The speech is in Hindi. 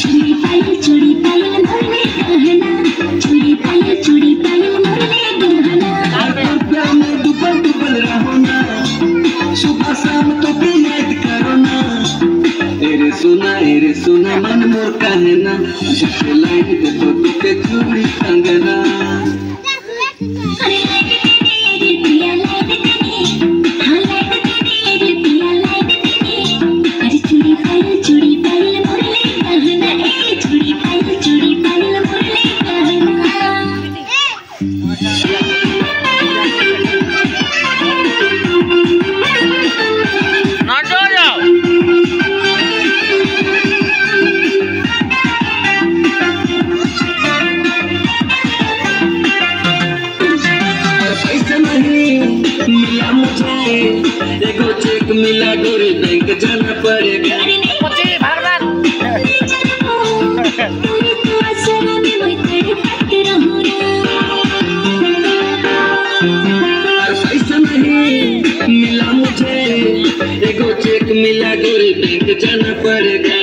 चूड़ी पायल मोरले गहना, चूड़ी पायल मोरले गहना। प्यार में डूबल डूबल रहो ना, सुबह शाम तो भी याद करो ना। तेरे सुना मन मोर कहना, जब लाइन दे तो तुके चूड़ी कंगना। मिला मुझे एगो चेक मिला गोरे बैंक जाना पड़ेगा। पैसा नहीं मिला मुझे एगो चेक मिला गोरे बैंक जाना पड़ेगा।